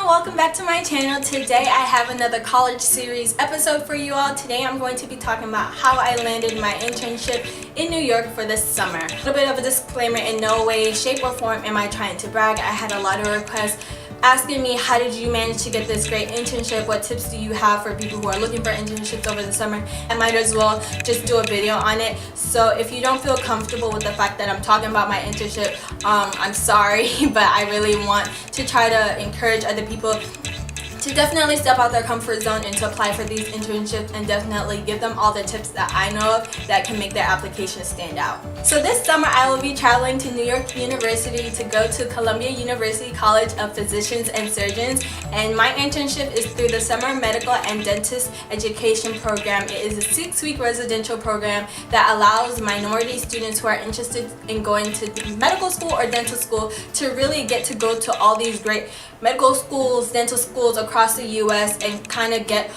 everyone, welcome back to my channel. Today I have another college series episode for you all. Today I'm going to be talking about how I landed my internship in New York for this summer. A little bit of a disclaimer, in no way, shape or form am I trying to brag. I had a lot of requests asking me, how did you manage to get this great internship? What tips do you have for people who are looking for internships over the summer? I might as well just do a video on it. So if you don't feel comfortable with the fact that I'm talking about my internship, I'm sorry, but I really want to try to encourage other people to definitely step out their comfort zone and to apply for these internships, and definitely give them all the tips that I know of that can make their application stand out. So this summer I will be traveling to New York University to go to Columbia University College of Physicians and Surgeons, and my internship is through the Summer Medical and Dentist Education Program. It is a 6-week residential program that allows minority students who are interested in going to medical school or dental school to really get to go to all these great medical schools, dental schools across the US and kind of get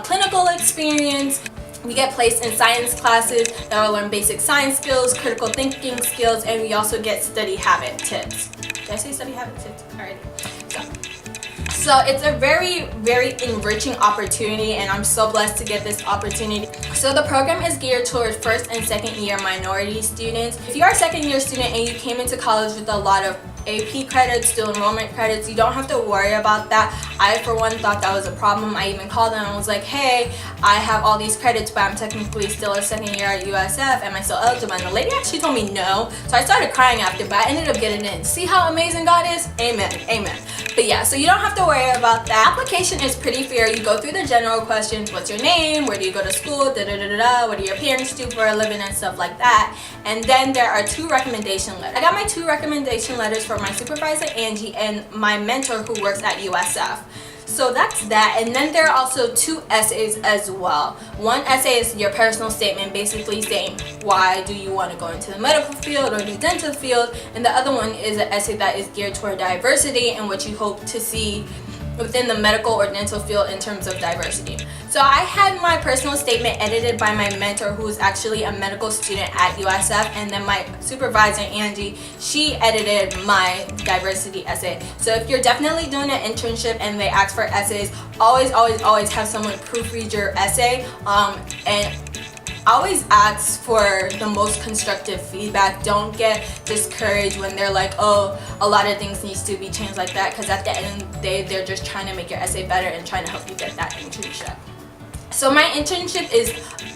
clinical experience. We get placed in science classes that will learn basic science skills, critical thinking skills, and we also get study habit tips. Did I say study habit tips already? So it's a very, very enriching opportunity, and I'm so blessed to get this opportunity. So the program is geared towards first and second year minority students. If you are a second year student and you came into college with a lot of AP credits, dual enrollment credits, you don't have to worry about that. I, for one, thought that was a problem. I even called them and was like, hey, I have all these credits, but I'm technically still a second year at USF. Am I still eligible? And the lady actually told me no. So I started crying after, but I ended up getting in. See how amazing God is? Amen. Amen. But yeah, so you don't have to worry about that. Application is pretty fair. You go through the general questions. What's your name? Where do you go to school? What do your parents do for a living and stuff like that. And then there are 2 recommendation letters. I got my 2 recommendation letters from my supervisor Angie and my mentor who works at USF. So that's that. And then there are also 2 essays as well. One essay is your personal statement, basically saying why do you want to go into the medical field or the dental field, and the other one is an essay that is geared toward diversity and what you hope to see within the medical or dental field in terms of diversity. So I had my personal statement edited by my mentor, who is actually a medical student at USF, and then my supervisor Angie, she edited my diversity essay. So if you're definitely doing an internship and they ask for essays, always have someone proofread your essay, and always ask for the most constructive feedback. Don't get discouraged when they're like, oh, a lot of things needs to be changed like that, because at the end of the day, they're just trying to make your essay better and trying to help you get that internship. So my internship is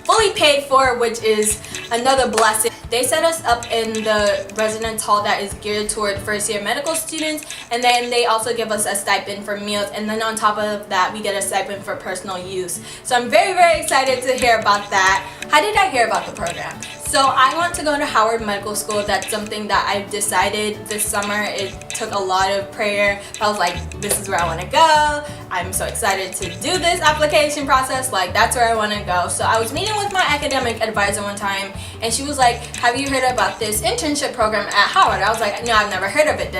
fully paid for, which is another blessing. They set us up in the residence hall that is geared toward first year medical students, and then they also give us a stipend for meals, and then on top of that we get a stipend for personal use. So I'm very, very excited to hear about that. How did I hear about the program? So I want to go to Howard Medical School. That's something that I've decided this summer. It took a lot of prayer. I was like, this is where I want to go. I'm so excited to do this application process. Like, that's where I want to go. So I was meeting with my academic advisor one time, and she was like, have you heard about this internship program at Howard? I was like, no, I've never heard of it.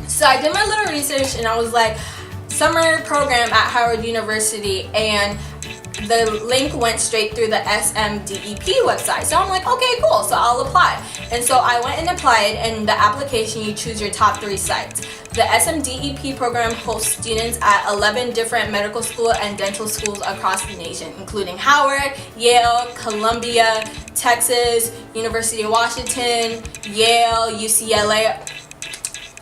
So I did my little research, and I was like, summer program at Howard University, and the link went straight through the SMDEP website. So I'm like, okay, cool, so I'll apply. And so I went and applied, and the application, you choose your top 3 sites. The SMDEP program hosts students at 11 different medical school and dental schools across the nation, including Howard, Yale, Columbia, Texas, University of Washington, Yale, UCLA.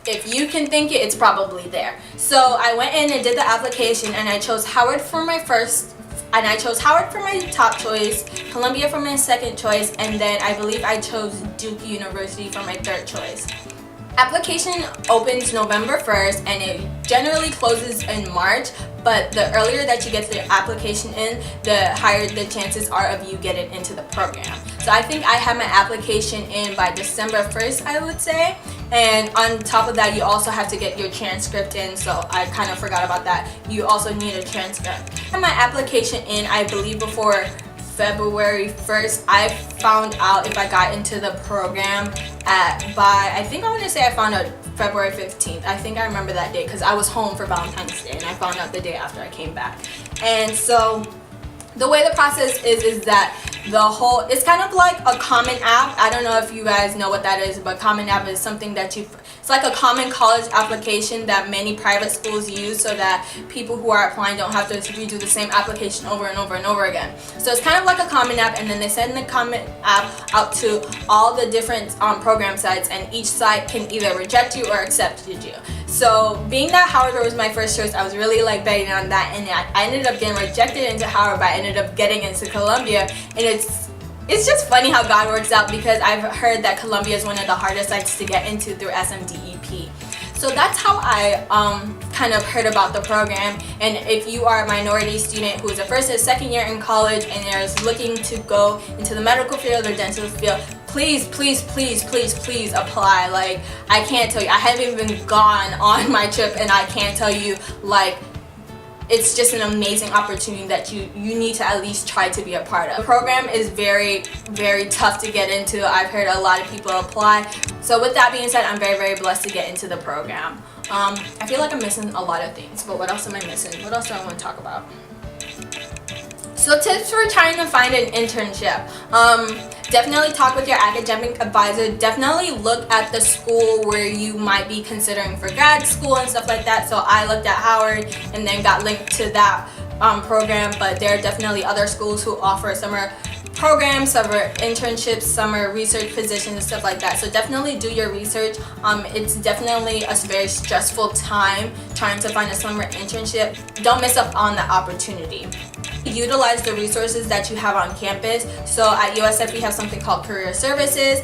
If you can think it, it's probably there. So I went in and did the application, and I chose Howard for my top choice, Columbia for my second choice, and then I believe I chose Duke University for my third choice. Application opens November 1st, and it generally closes in March, but the earlier that you get the application in, the higher the chances are of you getting into the program. So I think I had my application in by December 1st, I would say. And on top of that, you also have to get your transcript in, so I kind of forgot about that. You also need a transcript. I had my application in, I believe, before February 1st. I found out if I got into the program I think I want to say I found out February 15th. I think I remember that day because I was home for Valentine's Day, and I found out the day after I came back. And so the way the process is that it's kind of like a Common App. I don't know if you guys know what that is, but Common App is something that it's like a common college application that many private schools use so that people who are applying don't have to redo the same application over and over and over again. So it's kind of like a Common App, and then they send the Common App out to all the different program sites, and each site can either reject you or accept you. So being that Howard was my first choice, I was really like betting on that, and I ended up getting rejected into Howard, but I ended up getting into Columbia. And it's just funny how God works out, because I've heard that Columbia is one of the hardest sites to get into through SMDEP. So that's how I kind of heard about the program. And if you are a minority student who is a first or second year in college and is looking to go into the medical field or dental field, please apply. Like, I can't tell you, I haven't even gone on my trip, and I can't tell you, like, it's just an amazing opportunity that you need to at least try to be a part of. The program is very tough to get into. I've heard a lot of people apply. So with that being said, I'm very blessed to get into the program. I feel like I'm missing a lot of things, but what else am I missing? What else do I want to talk about? So tips for trying to find an internship. Definitely talk with your academic advisor. Definitely look at the school where you might be considering for grad school and stuff like that. So I looked at Howard and then got linked to that program, but there are definitely other schools who offer summer programs, summer internships, summer research positions and stuff like that. So definitely do your research. It's definitely a very stressful time trying to find a summer internship. Don't miss up on the opportunity. Utilize the resources that you have on campus. So at USF we have something called career services,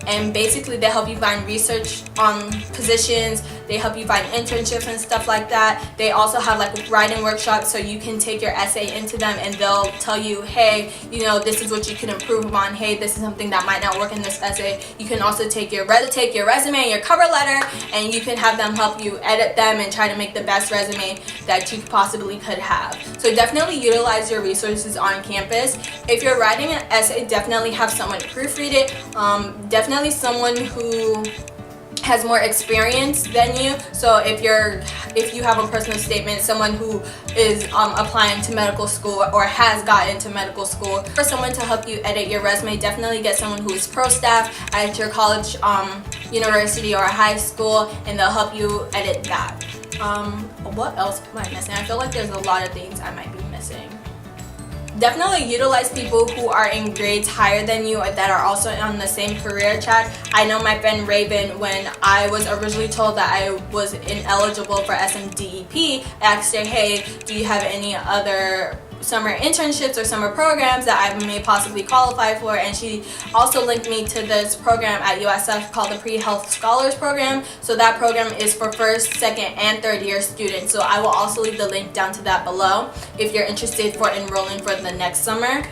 and basically they help you find research positions, they help you find internships and stuff like that. They also have like writing workshops, so you can take your essay into them and they'll tell you, hey, you know, this is what you can improve upon, hey, this is something that might not work in this essay. You can also take your resume and your cover letter, and you can have them help you edit them and try to make the best resume that you possibly could have. So definitely utilize your resources on campus. If you're writing an essay, definitely have someone proofread it. Definitely someone who has more experience than you. So if you have a personal statement, someone who is applying to medical school or has gotten into medical school, for someone to help you edit your resume, definitely get someone who is pro staff at your college, university, or high school, and they'll help you edit that. What else am I missing? I feel like there's a lot of things I might be missing. Definitely utilize people who are in grades higher than you or that are also on the same career track. I know my friend Raven, when I was originally told that I was ineligible for SMDEP, I asked her, hey, do you have any other summer internships or summer programs that I may possibly qualify for? And she also linked me to this program at USF called the Pre-Health Scholars Program. So that program is for first, second, and third year students. So I will also leave the link down to that below if you're interested for enrolling for the next summer.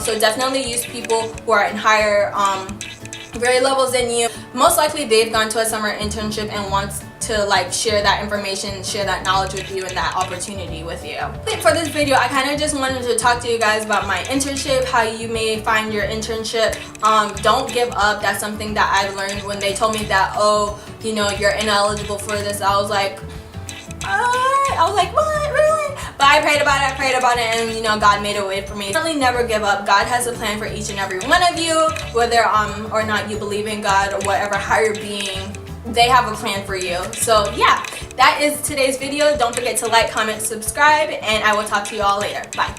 So definitely use people who are in higher grade levels than you. Most likely they've gone to a summer internship and wants to like share that information, share that knowledge with you and that opportunity with you. For this video, I kind of just wanted to talk to you guys about my internship, how you may find your internship. Don't give up. That's something that I've learned when they told me that, oh, you know, you're ineligible for this. I was like, what, really? But I prayed about it, and you know, God made a way for me. Definitely never give up. God has a plan for each and every one of you, whether or not you believe in God or whatever higher being, they have a plan for you. So yeah, that is today's video. Don't forget to like, comment, subscribe, and I will talk to you all later. Bye.